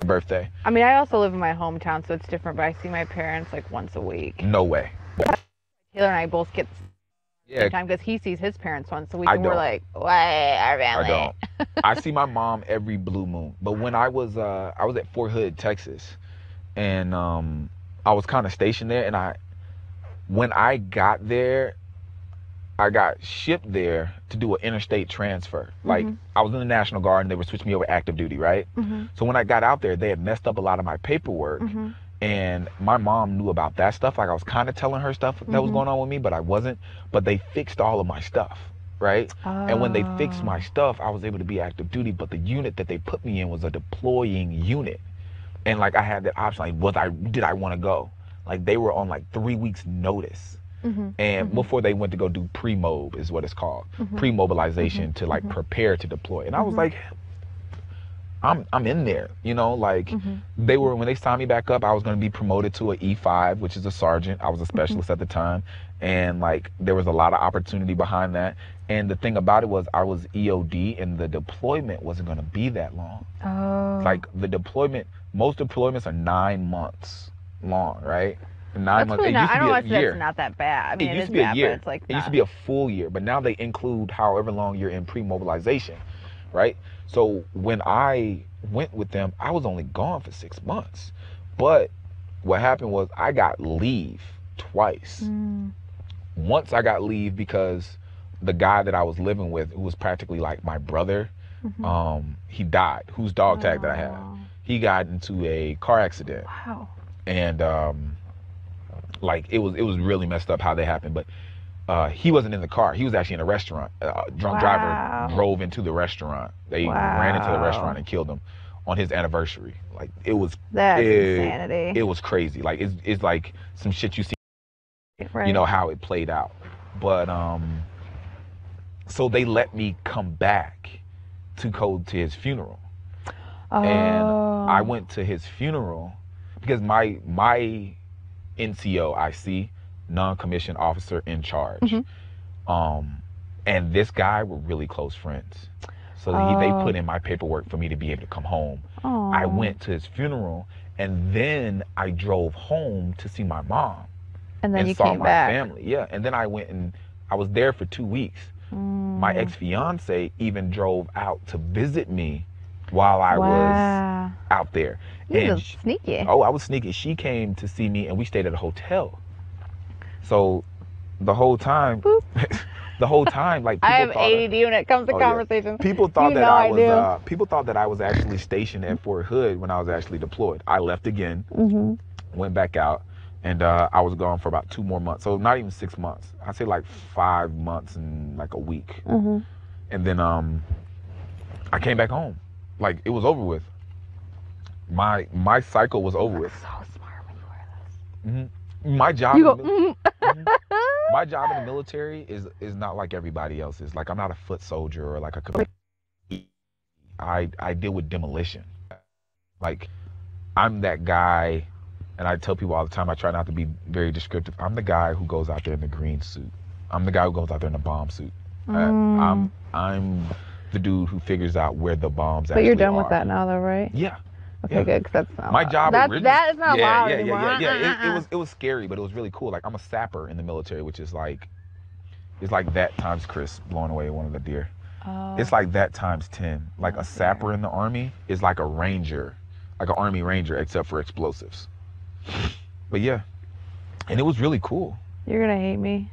birthday. I mean, I also live in my hometown, so it's different, but I see my parents like once a week. No way. Taylor and I both get the same time because he sees his parents once a week, and we're like, why our family? I don't. I see my mom every blue moon. But when I was at Fort Hood, Texas, and I was kind of stationed there, and when I got there, I got shipped there to do an interstate transfer. Like, I was in the National Guard and they were switching me over active duty, right? So when I got out there, they had messed up a lot of my paperwork. And my mom knew about that stuff. Like, I was kind of telling her stuff that was going on with me, but I wasn't. But they fixed all of my stuff, right? And when they fixed my stuff, I was able to be active duty. But the unit that they put me in was a deploying unit. And like, I had that option, like, did I want to go? Like, they were on like 3 weeks notice. And before they went to go do pre-mob is what it's called, pre-mobilization to like prepare to deploy. And I was like, I'm in there, you know, like when they signed me back up, I was going to be promoted to an E5, which is a sergeant. I was a specialist at the time. And like, there was a lot of opportunity behind that. And the thing about it was I was EOD and the deployment wasn't going to be that long. Like the deployment, most deployments are 9 months long, right? 9 months. Really it used to be a year. That's not that bad. I mean, it used to be bad, a year. It's like it used to be a full year, but now they include however long you're in pre-mobilization, right? So when I went with them, I was only gone for 6 months. But what happened was I got leave twice. Once I got leave because the guy that I was living with, who was practically like my brother, he died. Whose dog tag that I had? He got into a car accident. Wow. And like it was really messed up how that happened. But he wasn't in the car. He was actually in a restaurant. Drunk driver drove into the restaurant. They ran into the restaurant and killed him on his anniversary. Like, it was insanity. It was crazy. Like, it's like some shit you see. Right. You know how it played out. But so they let me come back to go to his funeral. And I went to his funeral because my NCO, non-commissioned officer in charge, and this guy were really close friends. So they put in my paperwork for me to be able to come home. I went to his funeral, and then I drove home to see my mom. And then you saw came my back. family. Yeah, and then I went and I was there for 2 weeks. My ex-fiance even drove out to visit me while I was out there. You were sneaky. Oh, I was sneaky. She came to see me, and we stayed at a hotel. So the whole time, like, people I have ADD when it comes to conversations. Yeah. People thought that I was actually stationed at Fort Hood when I was actually deployed. I left again, went back out, and I was gone for about 2 more months. So not even 6 months. I'd say like 5 months and like a week. And then I came back home. Like, it was over with. My cycle was over with. So smart when you wear this. My job. My job in the military is not like everybody else's. Like, I'm not a foot soldier or like a. I deal with demolition. Like, I'm that guy, and I tell people all the time. I try not to be very descriptive. I'm the guy who goes out there in the green suit. I'm the guy who goes out there in the bomb suit. I'm the dude who figures out where the bombs actually are. But you're done with that now, though, right? Yeah. Okay, good, because that's not my job. That is not allowed anymore. It was scary, but it was really cool. Like, I'm a sapper in the military, which is like, it's like that times Chris blowing away one of the deer. It's like that times 10. Like, a sapper in the Army is like a ranger, like an Army ranger, except for explosives. But yeah, and it was really cool. You're gonna hate me.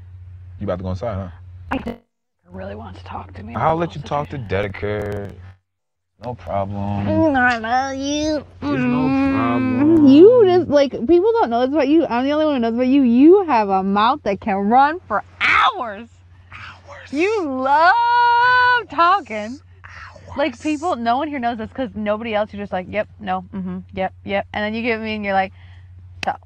You about to go inside, huh? I really wants to talk to me. I'll let you talk to Dedeker. No problem. I love you. There's no problem. You just, like, people don't know this about you. I'm the only one who knows about you. You have a mouth that can run for hours. You love talking. Hours. Like, people, no one here knows this because nobody else, you're just like, yep, no, yep. And then you get me and you're like, stop.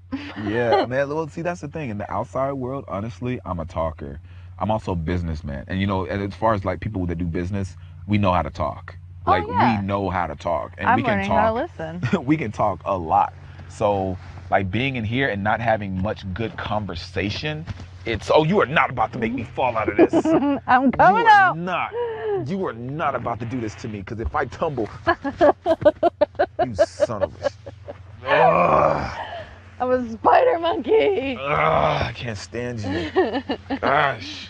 Yeah, man. Well, see, that's the thing. In the outside world, honestly, I'm a talker. I'm also a businessman. And, you know, as far as, like, people that do business, we know how to talk. Like, we know how to talk, and we can talk. How to listen. We can talk a lot. So, like, being in here and not having much good conversation, it's, oh, you are not about to make me fall out of this. I'm coming out. You are not about to do this to me, because if I tumble. You son of a... Ugh. I'm a spider monkey. Ugh, I can't stand you. Gosh.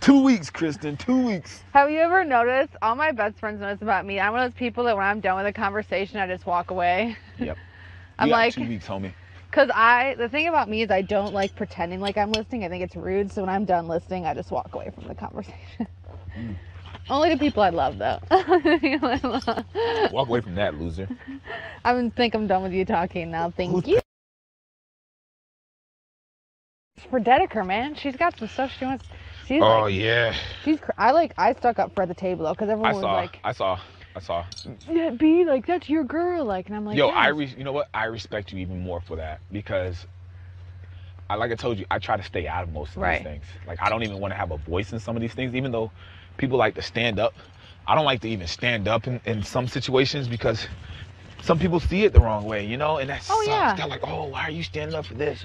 2 weeks, Kristen, 2 weeks. Have you ever noticed, all my best friends know this about me, I'm one of those people that when I'm done with a conversation, I just walk away. Yep. I'm you got like... 2 weeks, homie. Because the thing about me is I don't like pretending like I'm listening. I think it's rude. So when I'm done listening, I just walk away from the conversation. Only the people I love, though. Walk away from that, loser. I think I'm done with you talking now. Thank you. For Dedeker, man. She's got some stuff she wants. She's yeah. I stuck up for the table, though, because everyone was like... I saw. Yeah, B, like, that's your girl. Like, and I'm like, yo, yes. You know what? I respect you even more for that because, like I told you, I try to stay out of most of these things. Like, I don't even want to have a voice in some of these things, even though people like to stand up. I don't like to even stand up in some situations because some people see it the wrong way, you know? And that sucks. Yeah. They're like, oh, why are you standing up for this?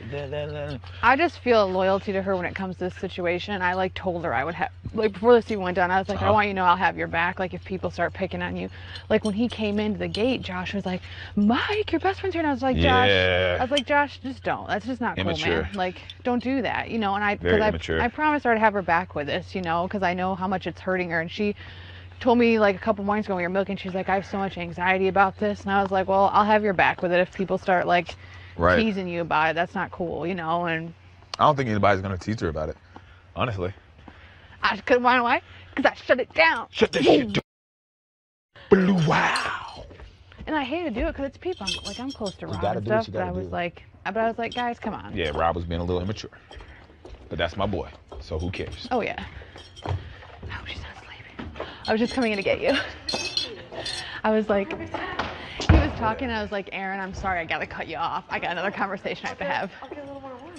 I just feel loyalty to her when it comes to this situation. I, like, told her I would have... Like, before this even went down, I was like, I want you to know I'll have your back, like, if people start picking on you. Like, when he came into the gate, Josh was like, Mike, your best friend's here. And I was like, Josh, just don't. That's just not cool, man. Like, don't do that, you know? And I promised her I'd have her back with this, you know, because I know how much it's hurting her. And she told me, like, a couple mornings ago when we were milking, she's like, I have so much anxiety about this. And I was like, well, I'll have your back with it if people start, like, teasing you about it. That's not cool, you know? And I don't think anybody's going to tease her about it, honestly. I couldn't. Why? Because I shut it down. Shut that shit down. Wow. And I hate to do it because it's people. I'm close to Rob and stuff, but I was like, guys, come on. Yeah, Rob was being a little immature, but that's my boy. So who cares? Oh yeah. I hope she's not sleeping. I was just coming in to get you. I was like, he was talking, and I was like, Aaron, I'm sorry, I gotta cut you off. I got another conversation I have to have. Okay, a little more warm.